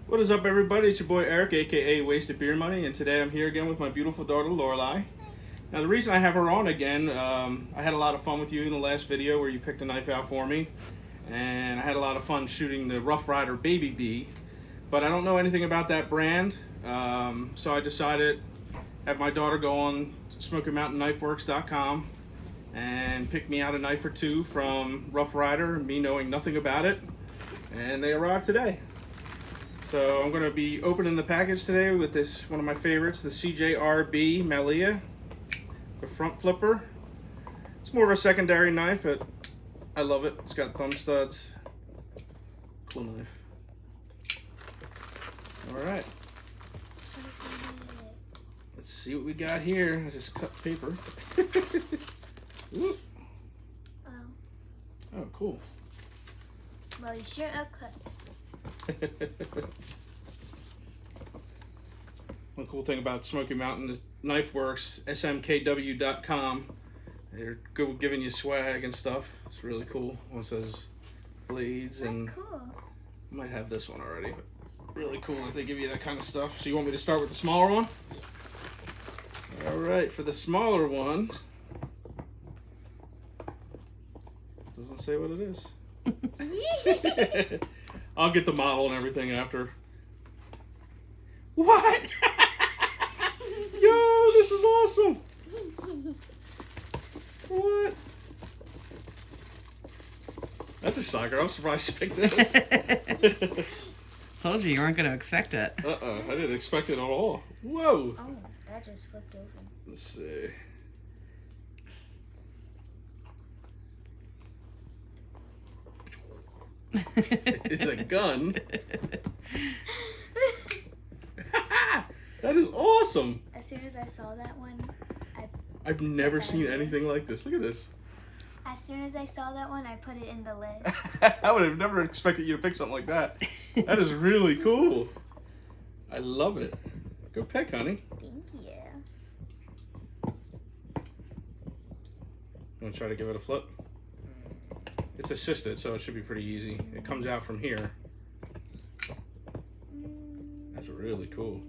What is up, everybody? It's your boy Eric, aka Wastedbeermoney, and today I'm here again with my beautiful daughter Lorelai. Now, the reason I have her on again, I had a lot of fun with you in the last video where you picked a knife out for me, and I had a lot of fun shooting the Rough Ryder Baby Bee, but I don't know anything about that brand, so I decided to have my daughter go on SmokyMountainKnifeWorks.com and pick me out a knife or two from Rough Ryder, me knowing nothing about it, and they arrived today. So I'm going to be opening the package today with this, one of my favorites, the CJRB Malia, the front flipper. It's more of a secondary knife, but I love it. It's got thumb studs. Cool knife. All right. Let's see what we got here. I just cut paper. Oh, cool. Well, you sure are cut. One cool thing about Smoky Mountain Knife Works, smkw.com, they're good with giving you swag and stuff. It's really cool. One says blades. That's and cool. I might have this one already, but really cool that they give you that kind of stuff. So you want me to start with the smaller one? All right, for the smaller one, doesn't say what it is. I'll get the model and everything after. What? Yo, this is awesome. What? That's a shocker. I'm surprised you picked this. Told you weren't going to expect it. I didn't expect it at all. Whoa. Oh, that just flipped over. Let's see. It's a gun. That is awesome. As soon as I saw that one, I've never seen anything like this. Look at this. As soon as I saw that one, I put it in the lid. I would have never expected you to pick something like that. That is really cool. I love it. Go pick, honey. Thank you. Want to try to give it a flip? It's assisted, so it should be pretty easy. It comes out from here. That's really cool.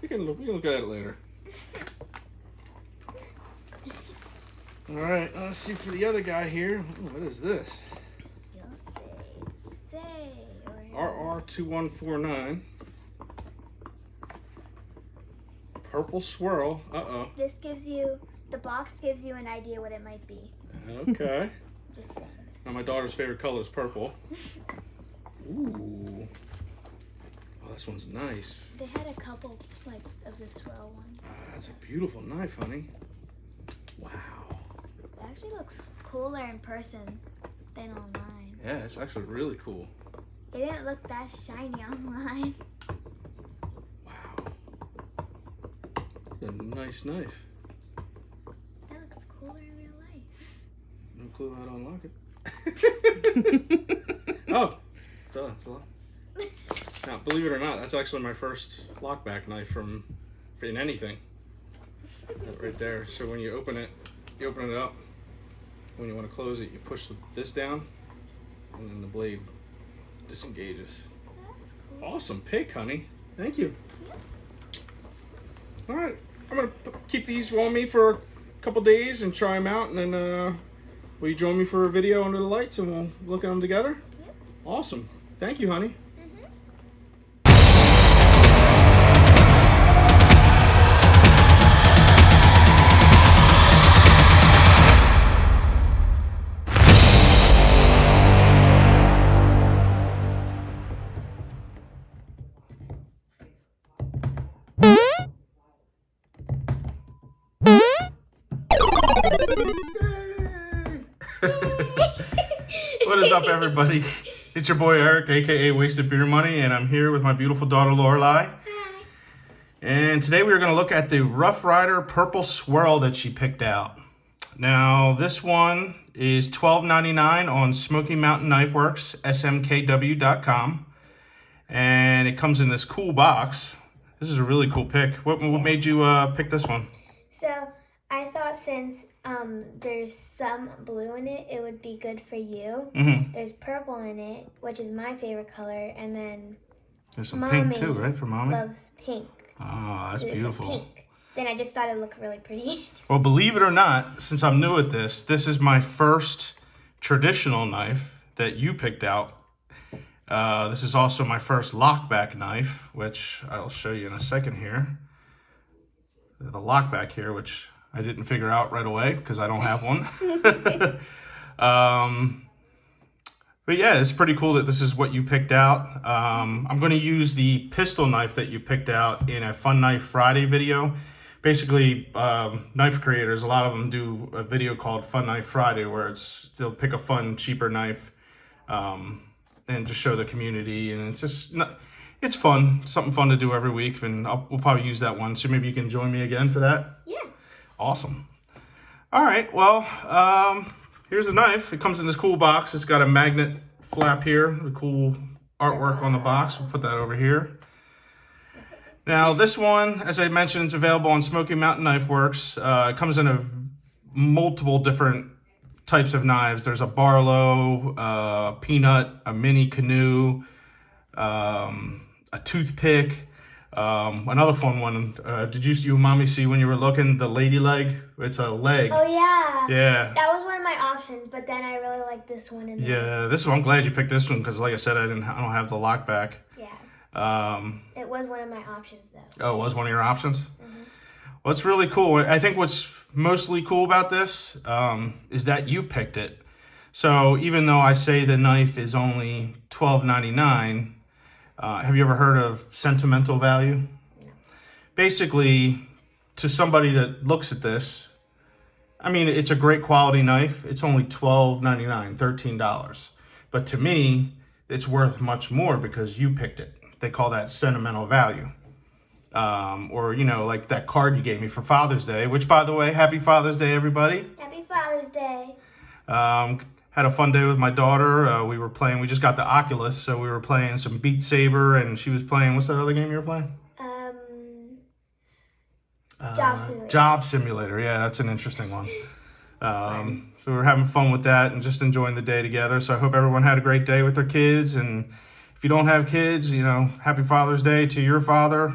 We can look at it later. All right, let's see for the other guy here. Ooh, what is this? You'll say. RR2149. Purple Swirl. Uh-oh. This gives you, the box gives you an idea what it might be. Okay. Just saying. Now, my daughter's favorite color is purple. Ooh. Oh, this one's nice. They had a couple, like, of the swirl ones. That's a beautiful knife, honey. Wow. It actually looks cooler in person than online. Yeah, it's actually really cool. It didn't look that shiny online. Wow. It's a nice knife. That looks cooler in real life. No clue how to unlock it. Oh, duh. Now, believe it or not, that's actually my first lockback knife from in anything. Right there. So when you open it up. When you want to close it, you push this down, and then the blade disengages. That's cool. Awesome pick, honey. Thank you. All right, I'm gonna keep these on me for a couple days and try them out, and then will you join me for a video under the lights, and we'll look at them together? Yep. Awesome. Thank you, honey. What is up, everybody? It's your boy Eric, aka Wastedbeermoney, and I'm here with my beautiful daughter Lorelai. Hi. And today we are going to look at the Rough Ryder Purple Swirl that she picked out. Now, this one is $12.99 on Smoky Mountain Knife Works, smkw.com, and it comes in this cool box. This is a really cool pick. What made you pick this one? So I thought since there's some blue in it, it would be good for you. There's purple in it, which is my favorite color, and then there's some Mommy pink too, right, for Mommy? loves pink. Oh, that's so beautiful. Pink. Then I just thought it looked really pretty. Well, believe it or not, since I'm new at this is my first traditional knife that you picked out. This is also my first lockback knife, which I'll show you in a second here. The lockback here, which I didn't figure out right away because I don't have one. But yeah, it's pretty cool that this is what you picked out. I'm going to use the pistol knife that you picked out in a Fun Knife Friday video. Basically, knife creators, a lot of them do a video called Fun Knife Friday where they'll pick a fun, cheaper knife and just show the community. And it's just, it's fun, something fun to do every week. And we'll probably use that one. So maybe you can join me again for that? Yeah. Awesome. All right, well, here's the knife. It comes in this cool box. It's got a magnet flap here, the cool artwork on the box. We'll put that over here. Now, this one, as I mentioned, it's available on Smoky Mountain Knife Works. It comes in multiple different types of knives. There's a Barlow, a Peanut, a Mini Canoe, a toothpick. Another fun one. Did you Mommy see when you were looking, the lady leg? It's a leg. Oh yeah. Yeah. That was one of my options, but then I really like this one. Yeah, this one. I'm glad you picked this one because, like I said, I don't have the lockback. Yeah. It was one of my options though. Oh, it was one of your options? Well, it's really cool. I think what's mostly cool about this is that you picked it. So even though I say the knife is only $12.99, have you ever heard of sentimental value? No. Basically, to somebody that looks at this, I mean, it's a great quality knife. It's only $12.99, $13. But to me, it's worth much more because you picked it. They call that sentimental value. Or, like that card you gave me for Father's Day, which, by the way, happy Father's Day, everybody. Happy Father's Day. Had a fun day with my daughter. We just got the Oculus, so we were playing some Beat Saber, and she was playing, what's that other game you were playing? Job Simulator. Job Simulator, yeah, that's an interesting one. So we were having fun with that and just enjoying the day together. So I hope everyone had a great day with their kids, and if you don't have kids, happy Father's Day to your father.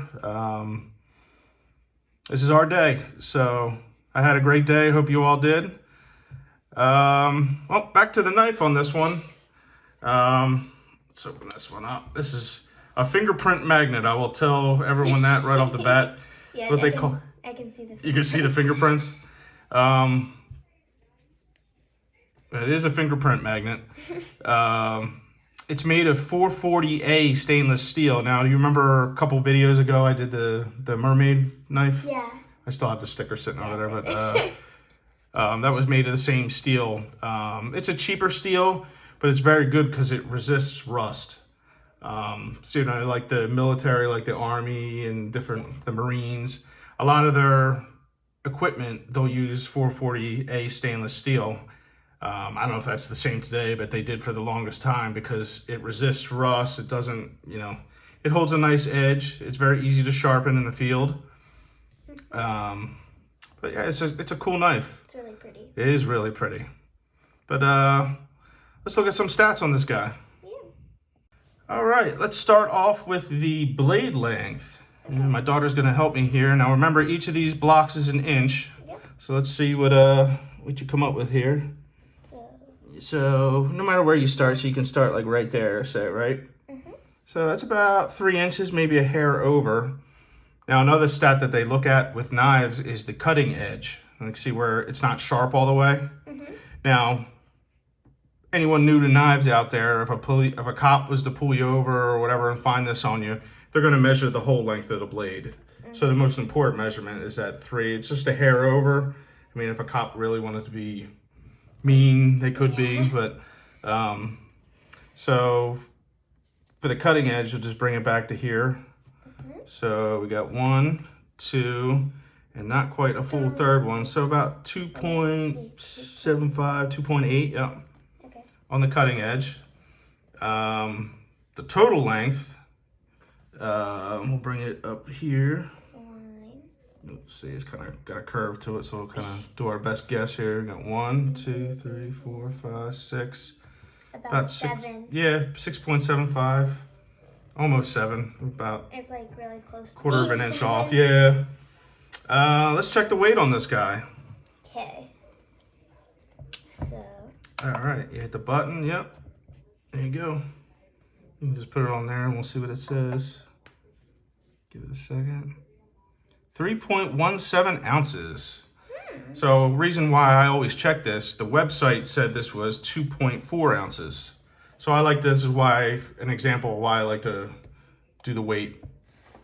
This is our day, so I had a great day. Hope you all did. Well, back to the knife on this one. Let's open this one up. This is a fingerprint magnet. I will tell everyone that right off the bat. Yeah, what they call. I can see the fingerprints. You can see the fingerprints. It is a fingerprint magnet. It's made of 440A stainless steel. Now, do you remember a couple videos ago I did the mermaid knife? Yeah. I still have the sticker sitting over there, but that was made of the same steel. It's a cheaper steel, but it's very good because it resists rust. So, like the military, like the Army and the Marines, a lot of their equipment, they'll use 440A stainless steel. I don't know if that's the same today, but they did for the longest time because it resists rust. It doesn't, it holds a nice edge. It's very easy to sharpen in the field. But yeah, it's a cool knife. It's really pretty. It is really pretty. But let's look at some stats on this guy. Yeah. All right, let's start off with the blade length. And my daughter's gonna help me here. Now remember, each of these blocks is an inch. Yep. So let's see what you come up with here. So no matter where you start, so you can start like right there, say, right? Mm-hmm. So that's about 3 inches, maybe a hair over. Now another stat that they look at with knives is the cutting edge. You can see where it's not sharp all the way. Mm-hmm. Now, anyone new to knives out there, if a cop was to pull you over or whatever and find this on you, they're going to measure the whole length of the blade. Mm-hmm. So the most important measurement is at 3. It's just a hair over. I mean, if a cop really wanted to be mean, they could be, but so for the cutting edge, you'll just bring it back to here. Mm-hmm. So we got 1, 2, and not quite a full third one, so about 2.75, 2.8, yeah, okay, on the cutting edge. The total length, we'll bring it up here. Let's see, it's kind of got a curve to it, so we'll kind of do our best guess here. We got 1, 2, 3, 4, 5, 6. About 7. Yeah, 6.75. Almost 7. About It's like really close to quarter of an inch off. Yeah. Let's check the weight on this guy. Okay. So. All right, you hit the button. Yep. There you go. You can just put it on there and we'll see what it says. Give it a second. 3.17 ounces. So reason why I always check this, the website said this was 2.4 ounces. So I like this is why, an example of why I like to do the weight.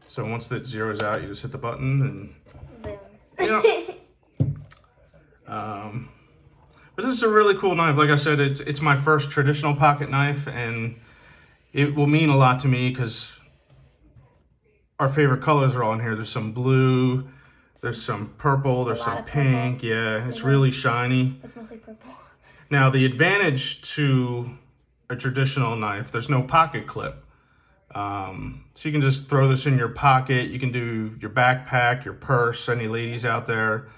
So once that zeroes out, you just hit the button and Boom. yeah. But this is a really cool knife. Like I said, it's my first traditional pocket knife, and it will mean a lot to me because our favorite colors are all in here. There's some blue, there's some purple, there's some pink. Purple. Yeah, it's really shiny. It's mostly purple. Now, the advantage to a traditional knife, there's no pocket clip. So you can just throw this in your pocket. You can do your backpack, your purse, any ladies out there.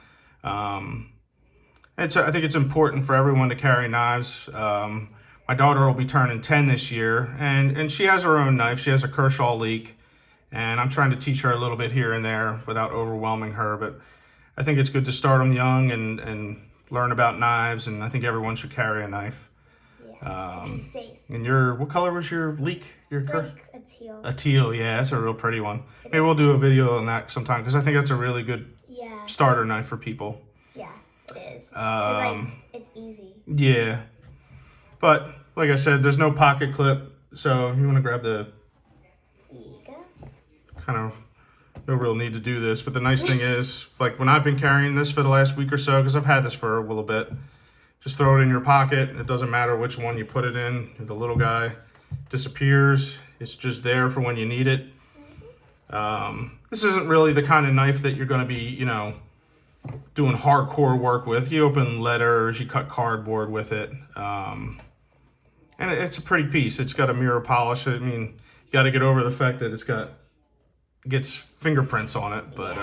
I think it's important for everyone to carry knives. My daughter will be turning 10 this year, and she has her own knife. She has a Kershaw Leak. And I'm trying to teach her a little bit here and there without overwhelming her. But I think it's good to start them young and learn about knives. And I think everyone should carry a knife. Yeah, to be safe. And what color was your Leak? Like a teal. A teal, yeah. That's a real pretty one. Maybe we'll do a video on that sometime because I think that's a really good starter knife for people. Yeah, it is. It's easy. Yeah. But like I said, there's no pocket clip. So you want to grab the... kind of no real need to do this, but the nice thing is, like when I've been carrying this for the last week or so, because I've had this for a little bit, just throw it in your pocket. It doesn't matter which one you put it in. The little guy disappears. It's just there for when you need it. This isn't really the kind of knife that you're going to be, doing hardcore work with. You open letters, you cut cardboard with it. And it's a pretty piece. It's got a mirror polish. I mean, you got to get over the fact that gets fingerprints on it, but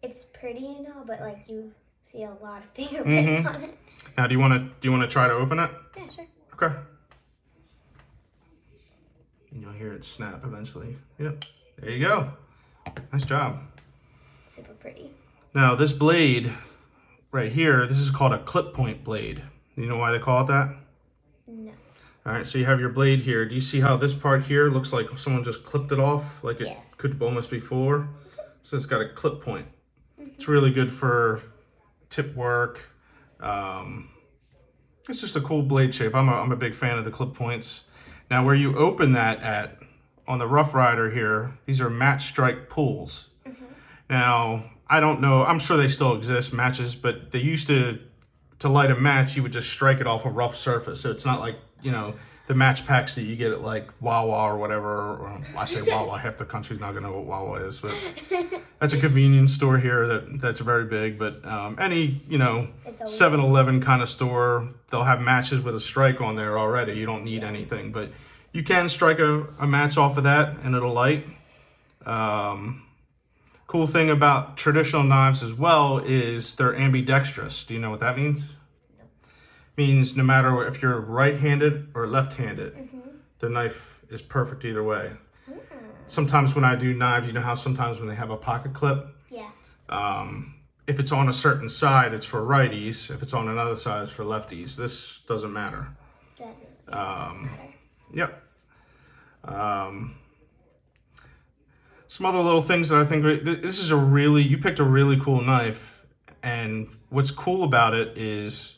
it's pretty and all, but you see a lot of fingerprints on it. Now, do you want to try to open it? Yeah, sure. Okay. And you'll hear it snap eventually. Yep. There you go. Nice job. Super pretty. Now, this blade right here, this is called a clip point blade. You know why they call it that? No. All right, so you have your blade here. Do you see how this part here looks like someone just clipped it off? Like it could almost be four. So it's got a clip point. It's really good for tip work. It's just a cool blade shape. I'm a big fan of the clip points. Now where you open that on the Rough Rider here, these are match strike pulls. Now, I don't know, I'm sure they still exist, matches, but they used to light a match, you would just strike it off a rough surface. So it's not like, the match packs that you get at like Wawa or whatever. Or I say Wawa, half the country's not gonna know what Wawa is, but that's a convenience store here that's very big. But any 7-Eleven kind of store, they'll have matches with a strike on there already. You don't need anything, but you can strike a match off of that and it'll light. Cool thing about traditional knives as well is they're ambidextrous. Do you know what that means? Means no matter if you're right-handed or left-handed, the knife is perfect either way. Sometimes when I do knives, you know how sometimes when they have a pocket clip, if it's on a certain side, it's for righties. If it's on another side, it's for lefties. This doesn't matter. Yep. Some other little things that I think, this is you picked a really cool knife, and what's cool about it is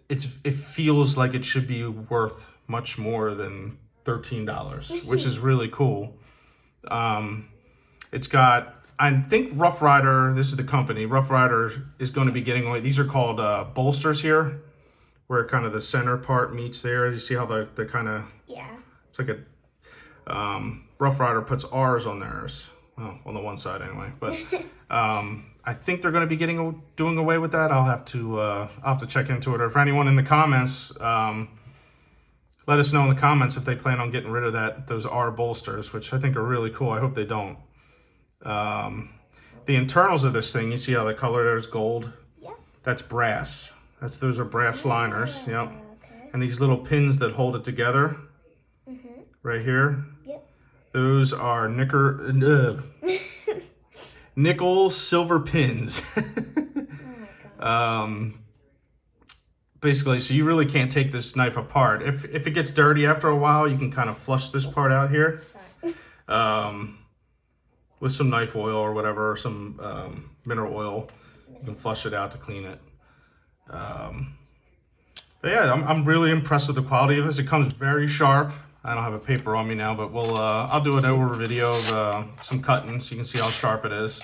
it feels like it should be worth much more than $13, which is really cool. It's got, I think Rough Rider, this is the company, Rough Rider is going to be getting away. These are called bolsters here, where kind of the center part meets there. You see how the kind of, it's like a, Rough Rider puts R's on theirs. Well, on the one side anyway. But I think they're going to be doing away with that. I'll have to check into it. Or if anyone in the comments, let us know in the comments if they plan on getting rid of those R bolsters, which I think are really cool. I hope they don't. the internals of this thing, you see how the color there is gold? Yep. That's brass. Those are brass liners. Yep. Okay. And these little pins that hold it together, right here. Yep. Those are nickel silver pins. Oh my gosh. Basically, so you really can't take this knife apart. If it gets dirty after a while, you can kind of flush this part out here. Sorry. With some knife oil or whatever, or some mineral oil. You can flush it out to clean it. But yeah, I'm really impressed with the quality of this. It comes very sharp. I don't have a paper on me now, but I'll do an over video of some cutting so you can see how sharp it is.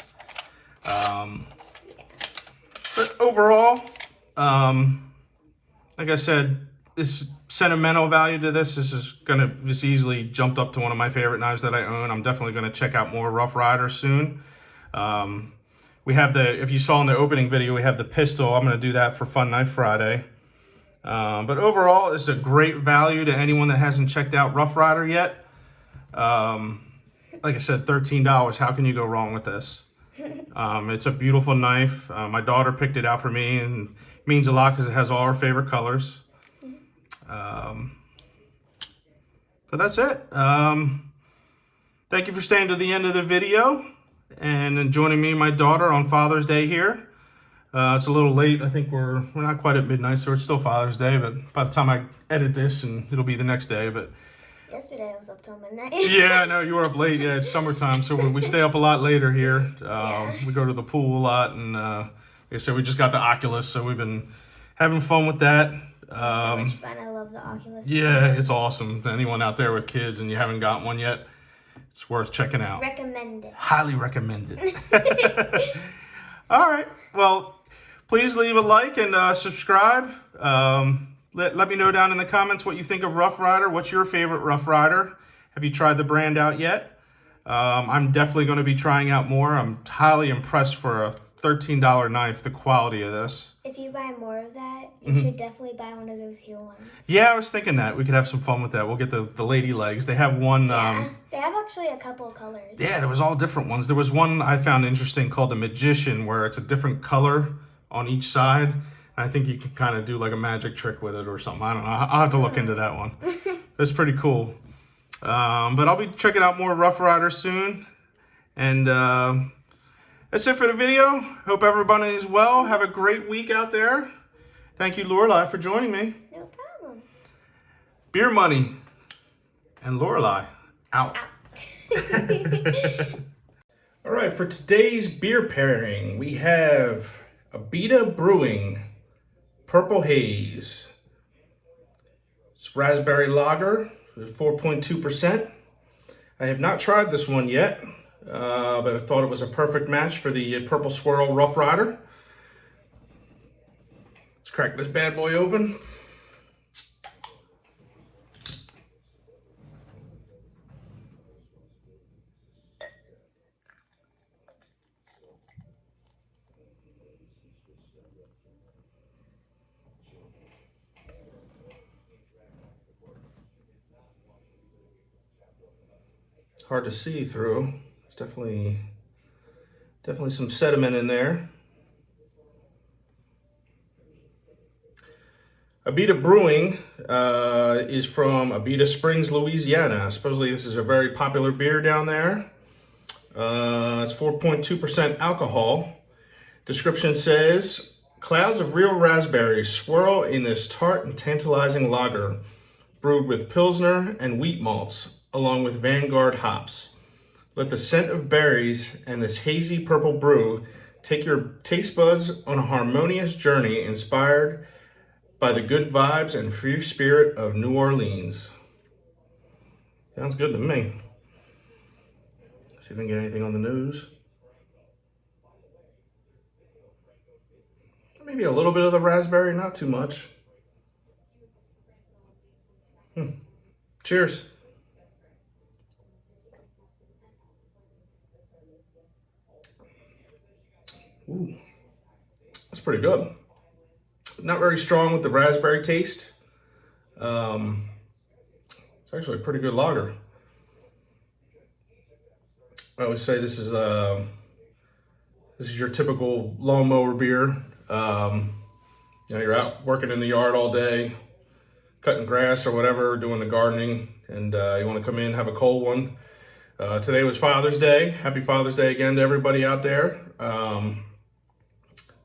But overall, like I said, this sentimental value to this is this easily jumped up to one of my favorite knives that I own. I'm definitely gonna check out more Rough Rider soon. We have if you saw in the opening video, we have the pistol. I'm gonna do that for Fun Knife Friday. But overall, it's a great value to anyone that hasn't checked out Rough Rider yet. Like I said, $13. How can you go wrong with this? It's a beautiful knife. My daughter picked it out for me, and it means a lot because it has all our favorite colors. But that's it. Thank you for staying to the end of the video and joining me and my daughter on Father's Day here. It's a little late. I think we're not quite at midnight, so it's still Father's Day, but by the time I edit this, and it'll be the next day. But Yesterday I was up till midnight. yeah, I know you were up late. Yeah, it's summertime, so we stay up a lot later here. We go to the pool a lot, and like I said, we just got the Oculus, so we've been having fun with that. So much fun. I love the Oculus. Yeah, it's awesome. Anyone out there with kids and you haven't got one yet, it's worth checking out. Recommend it. Highly recommend it. All right. Well, please leave a like and subscribe. Let me know down in the comments what you think of Rough Rider. What's your favorite Rough Rider? Have you tried the brand out yet? I'm definitely going to be trying out more. I'm highly impressed for a $13 knife, the quality of this. If you buy more of that, you should definitely buy one of those heel ones. Yeah, I was thinking that. We could have some fun with that. We'll get the lady legs. They have one... Yeah, they have actually a couple of colors. Yeah, there was all different ones. There was one I found interesting called the Magician, where it's a different color on each side. I think you can kind of do like a magic trick with it or something. I don't know. I'll have to look into that one. It's pretty cool. But I'll be checking out more Rough Rider soon. And that's it for the video. Hope everybody is well. Have a great week out there. Thank you, Lorelai, for joining me. No problem. Beer Money and Lorelai out. All right, for today's beer pairing, we have Abita Brewing Purple Haze. It's raspberry lager, 4.2%. I have not tried this one yet, but I thought it was a perfect match for the Purple Swirl Rough Rider. Let's crack this bad boy open. Hard to see through. There's definitely some sediment in there. Abita Brewing is from Abita Springs, Louisiana. Supposedly this is a very popular beer down there. It's 4.2% alcohol. Description says, clouds of real raspberries swirl in this tart and tantalizing lager, brewed with Pilsner and wheat malts, along with Vanguard hops. Let the scent of berries and this hazy purple brew take your taste buds on a harmonious journey inspired by the good vibes and free spirit of New Orleans. Sounds good to me. See if I can get anything on the nose. Maybe a little bit of the raspberry, not too much. Cheers. Ooh, that's pretty good. Not very strong with the raspberry taste. It's actually a pretty good lager. I always say this is This is your typical lawnmower beer. You know, you're out working in the yard all day, cutting grass or whatever, doing the gardening, and you want to come in, have a cold one. Today was Father's Day. Happy Father's Day again to everybody out there.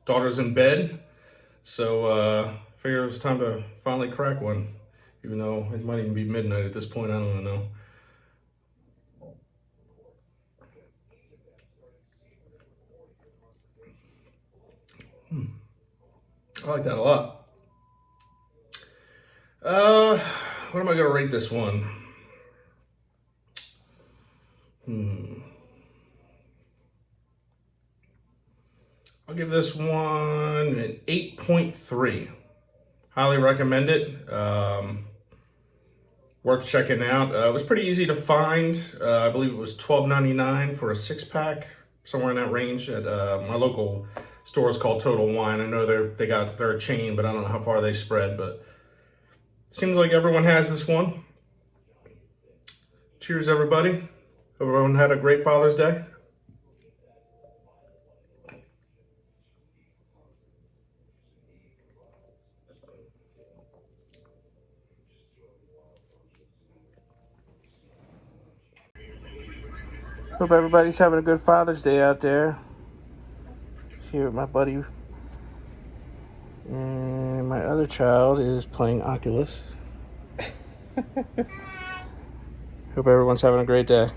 Daughter's in bed, so figured it was time to finally crack one, even though it might even be midnight at this point. I don't know. I like that a lot. What am I gonna rate this one? I'll give this one an 8.3. Highly recommend it. Worth checking out. It was pretty easy to find. I believe it was $12.99 for a 6-pack, somewhere in that range at my local store is called Total Wine. I know they're a chain, but I don't know how far they spread, but it seems like everyone has this one. Cheers, everybody. Hope everyone had a great Father's Day. Hope everybody's having a good Father's Day out there. Here with my buddy. And my other child is playing Oculus. Hope everyone's having a great day.